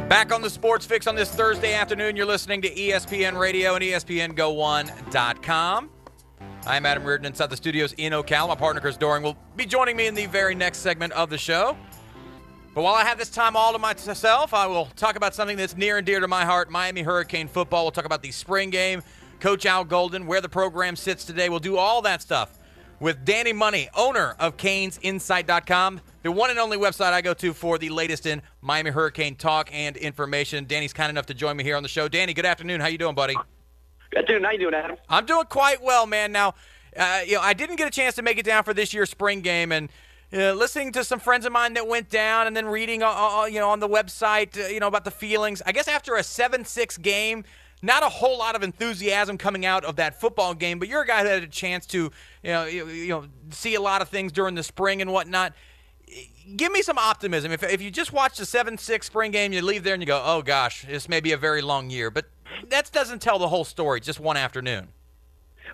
Back on the Sports Fix on this Thursday afternoon. You're listening to ESPN Radio and ESPNGo1.com. I'm Adam Reardon inside the studios in Ocala. My partner, Chris Doring, will be joining me in the very next segment of the show. But while I have this time all to myself, I will talk about something that's near and dear to my heart, Miami Hurricane football. We'll talk about the spring game, Coach Al Golden, where the program sits today. We'll do all that stuff with Danny Money, owner of CanesInSight.com, the one and only website I go to for the latest in Miami Hurricane talk and information. Danny's kind enough to join me here on the show. Danny, good afternoon. How you doing, buddy? Good afternoon. How you doing, Adam? I'm doing quite well, man. Now, I didn't get a chance to make it down for this year's spring game, and listening to some friends of mine that went down and then reading, on the website, about the feelings. I guess after a 7-6 game, not a whole lot of enthusiasm coming out of that football game, but you're a guy that had a chance to, see a lot of things during the spring and whatnot. Give me some optimism. If you just watch the 7-6 spring game, you leave there and you go, oh gosh, this may be a very long year. But that doesn't tell the whole story, just one afternoon.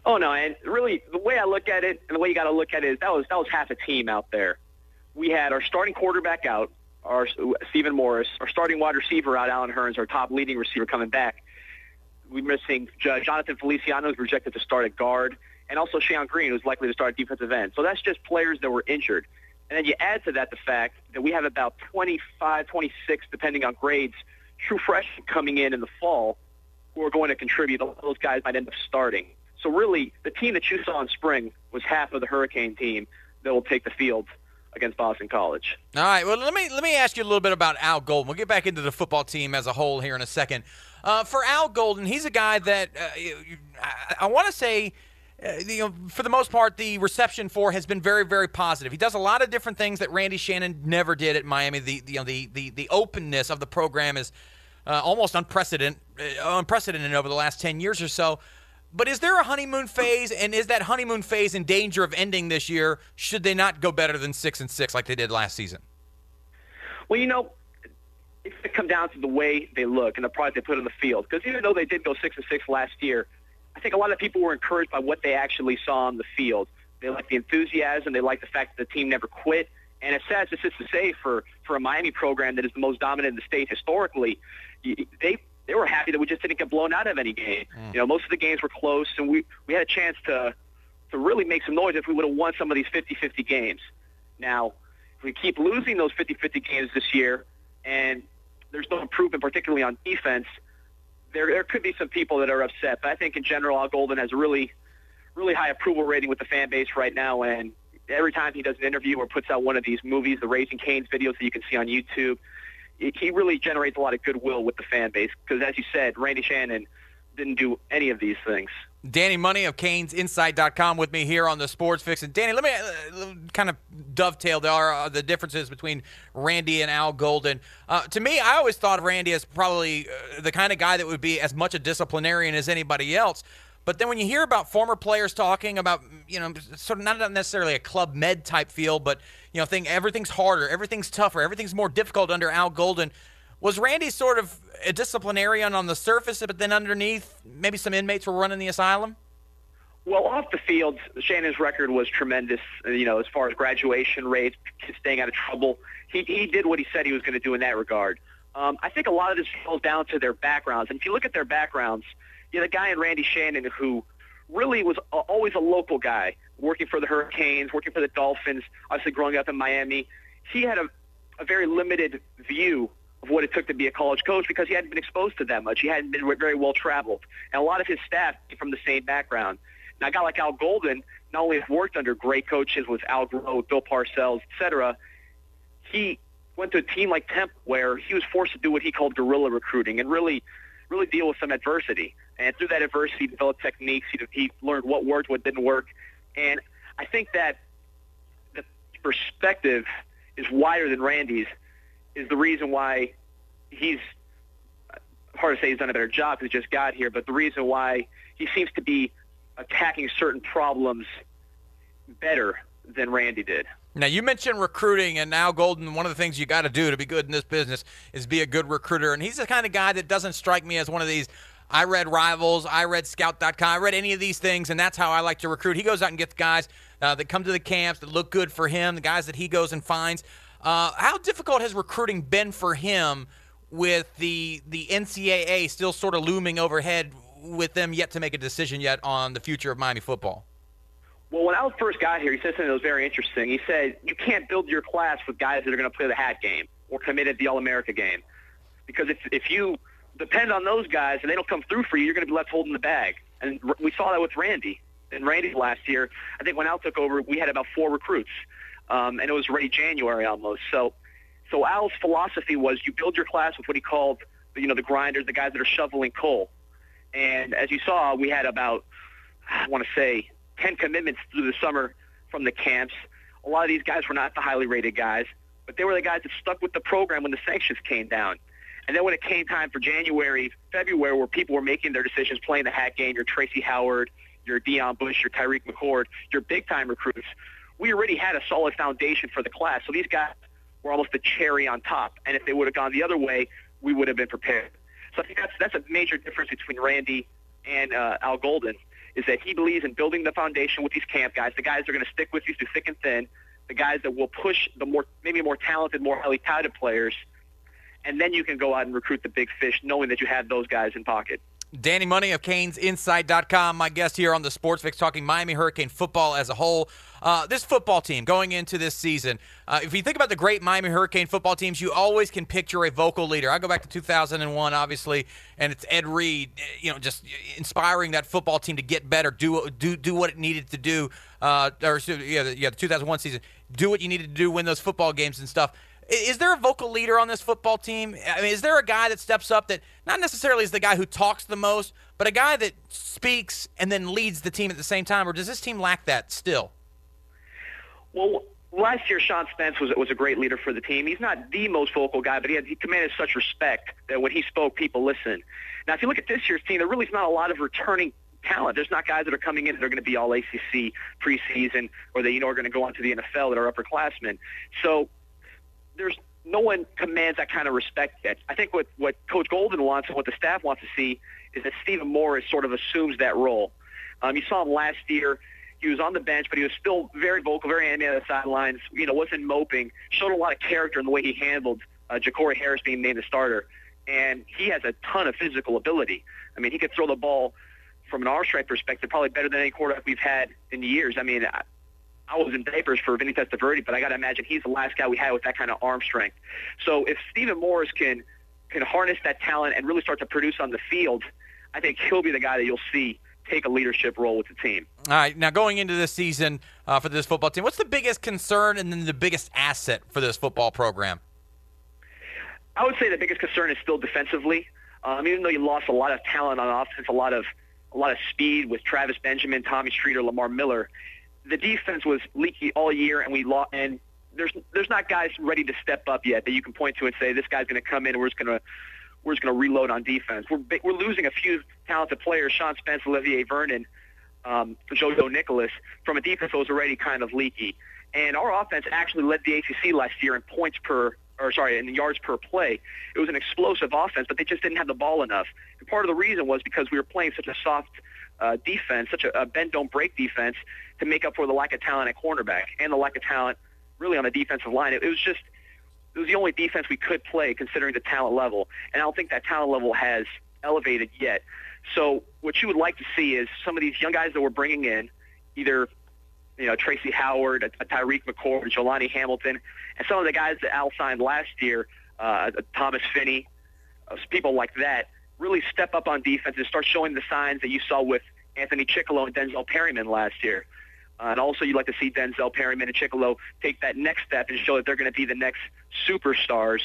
Oh, no, and really, the way I look at it, and the way you got to look at it is that was half a team out there. We had our starting quarterback out, our Stephen Morris, our starting wide receiver out, Alan Hearns, our top leading receiver coming back. We're missing Jonathan Feliciano, who's projected to start at guard, and also Shannon Green, who's likely to start at defensive end. So that's just players that were injured. And then you add to that the fact that we have about 25, 26, depending on grades, true freshmen coming in the fall who are going to contribute. Those guys might end up starting. So really, the team that you saw in spring was half of the Hurricane team that will take the field against Boston College. All right. Well, let me ask you a little bit about Al Golden. We'll get back into the football team as a whole here in a second. For Al Golden, he's a guy that I want to say, for the most part, the reception for has been very, very positive. He does a lot of different things that Randy Shannon never did at Miami. The openness of the program is almost unprecedented over the last 10 years or so. But is there a honeymoon phase, and is that honeymoon phase in danger of ending this year should they not go better than 6-6 like they did last season? Well, it's going to come down to the way they look and the product they put on the field. Because even though they did go 6-6 last year, I think a lot of people were encouraged by what they actually saw on the field. They liked the enthusiasm. They liked the fact that the team never quit. And it's sad as this is to say for a Miami program that is the most dominant in the state historically, they were happy that we just didn't get blown out of any game. Most of the games were close, and we had a chance to really make some noise if we would have won some of these 50-50 games. Now, if we keep losing those 50-50 games this year, and there's no improvement, particularly on defense, there could be some people that are upset. But I think in general, Al Golden has a really, really high approval rating with the fan base right now, and every time he does an interview or puts out one of these movies, the Raising Canes videos that you can see on YouTube, he really generates a lot of goodwill with the fan base because, as you said, Randy Shannon didn't do any of these things. Danny Money of CanesInsight.com with me here on the Sports Fix. And Danny, let me kind of dovetail the differences between Randy and Al Golden. To me, I always thought of Randy as probably the kind of guy that would be as much a disciplinarian as anybody else. But then when you hear about former players talking about, sort of not necessarily a Club Med type feel, but, everything's harder, everything's tougher, everything's more difficult under Al Golden. Was Randy sort of a disciplinarian on the surface, but then underneath maybe some inmates were running the asylum? Well, off the field, Shannon's record was tremendous, as far as graduation rates, staying out of trouble. He did what he said he was going to do in that regard. I think a lot of this falls down to their backgrounds. And if you look at their backgrounds, you had a guy in Randy Shannon who really was always a local guy, working for the Hurricanes, working for the Dolphins, obviously growing up in Miami. He had a very limited view of what it took to be a college coach because he hadn't been exposed to that much. He hadn't been very well traveled. And a lot of his staff came from the same background. Now, a guy like Al Golden not only has worked under great coaches with Al Groh, Bill Parcells, et cetera, he went to a team like Temple where he was forced to do what he called guerrilla recruiting and really deal with some adversity. And through that adversity, he developed techniques. He learned what worked, what didn't work. And I think that the perspective is wider than Randy's is the reason why he's hard to say he's done a better job because he just got here, but the reason why he seems to be attacking certain problems better than Randy did. Now, you mentioned recruiting, and Al Golden, one of the things you got to do to be good in this business is be a good recruiter. And he's the kind of guy that doesn't strike me as one of these, I read Rivals, I read Scout.com, I read any of these things, and that's how I like to recruit. He goes out and gets guys that come to the camps that look good for him, the guys that he goes and finds. How difficult has recruiting been for him with the NCAA still sort of looming overhead with them yet to make a decision yet on the future of Miami football? Well, when Al first got here, he said something that was very interesting. He said, you can't build your class with guys that are going to play the hat game or commit at the All-America game. Because if you depend on those guys and they don't come through for you, you're going to be left holding the bag. And we saw that with Randy. And Randy last year, I think when Al took over, we had about 4 recruits. And it was already January almost. So Al's philosophy was you build your class with what he called, the grinders, the guys that are shoveling coal. And as you saw, we had about, I want to say, 10 commitments through the summer from the camps. A lot of these guys were not the highly rated guys, but they were the guys that stuck with the program when the sanctions came down. And then when it came time for January, February, where people were making their decisions, playing the hat game, your Tracy Howard, your Deion Bush, your Tyreek McCord, your big-time recruits, we already had a solid foundation for the class. So these guys were almost the cherry on top. And if they would have gone the other way, we would have been prepared. So I think that's a major difference between Randy and Al Golden, is that he believes in building the foundation with these camp guys, the guys that are going to stick with you through thick and thin, the guys that will push the maybe more talented, more highly touted players, and then you can go out and recruit the big fish knowing that you have those guys in pocket. Danny Money of CanesInSight.com, my guest here on the Sports Fix, talking Miami Hurricane football as a whole. This football team going into this season, if you think about the great Miami Hurricane football teams, you always can picture a vocal leader. I go back to 2001, obviously, and it's Ed Reed, just inspiring that football team to get better, do what it needed to do, the 2001 season, do what you needed to do, win those football games and stuff. Is there a vocal leader on this football team? I mean, is there a guy that steps up that not necessarily is the guy who talks the most, but a guy that speaks and then leads the team at the same time, or does this team lack that still? Well, last year, Sean Spence was a great leader for the team. He's not the most vocal guy, but he commanded such respect that when he spoke, people listened. Now, if you look at this year's team, there really is not a lot of returning talent. There's not guys that are coming in that are going to be all ACC preseason or that are going to go on to the NFL that are upperclassmen. So there's no one commands that kind of respect yet. I think what Coach Golden wants and what the staff wants to see is that Stephen Morris sort of assumes that role. You saw him last year. He was on the bench, but he was still very vocal, very animated on the sidelines, wasn't moping, showed a lot of character in the way he handled Ja'Cory Harris being named the starter. And he has a ton of physical ability. I mean, he could throw the ball from an arm strength perspective probably better than any quarterback we've had in years. I mean, I was in diapers for Vinny Testaverde, but I got to imagine he's the last guy we had with that kind of arm strength. So if Stephen Morris can harness that talent and really start to produce on the field, I think he'll be the guy that you'll see take a leadership role with the team. All right, now going into this season for this football team, what's the biggest concern and then the biggest asset for this football program? I would say the biggest concern is still defensively. Even though you lost a lot of talent on offense, a lot of speed with Travis Benjamin, Tommy Streeter, Lamar Miller, the defense was leaky all year, and we lost. And there's not guys ready to step up yet that you can point to and say this guy's going to come in and we're just going to reload on defense. We're losing a few talented players: Sean Spence, Olivier Vernon, JoJo Nicholas. From a defense that was already kind of leaky, and our offense actually led the ACC last year in in yards per play. It was an explosive offense, but they just didn't have the ball enough. And part of the reason was because we were playing such a soft defense, such a bend don't break defense, to make up for the lack of talent at cornerback and the lack of talent really on the defensive line. It was the only defense we could play considering the talent level, and I don't think that talent level has elevated yet. So what you would like to see is some of these young guys that we're bringing in, either Tracy Howard, a Tyreek McCord, Jelani Hamilton, and some of the guys that Al signed last year, Thomas Finney, people like that, really step up on defense and start showing the signs that you saw with Anthony Chickalo and Denzel Perryman last year. And also you'd like to see Denzel Perryman and Chickalo take that next step and show that they're going to be the next superstars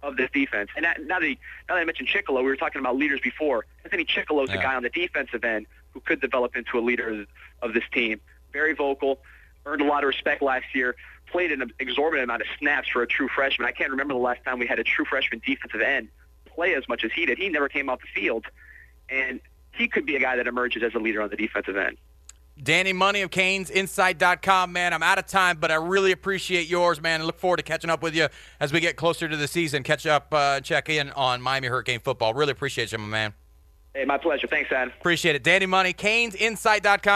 of this defense. And now that I mentioned Chickalo, we were talking about leaders before. Anthony Chickalo's the guy on the defensive end who could develop into a leader of this team. Very vocal, earned a lot of respect last year, played an exorbitant amount of snaps for a true freshman. I can't remember the last time we had a true freshman defensive end play as much as he did. He never came off the field, and he could be a guy that emerges as a leader on the defensive end. Danny Money of CanesInsight.com, man. I'm out of time, but I really appreciate yours, man, and look forward to catching up with you as we get closer to the season. Catch up and check in on Miami Hurricane football. Really appreciate you, my man. Hey, my pleasure. Thanks, Adam. Appreciate it. Danny Money, CanesInsight.com.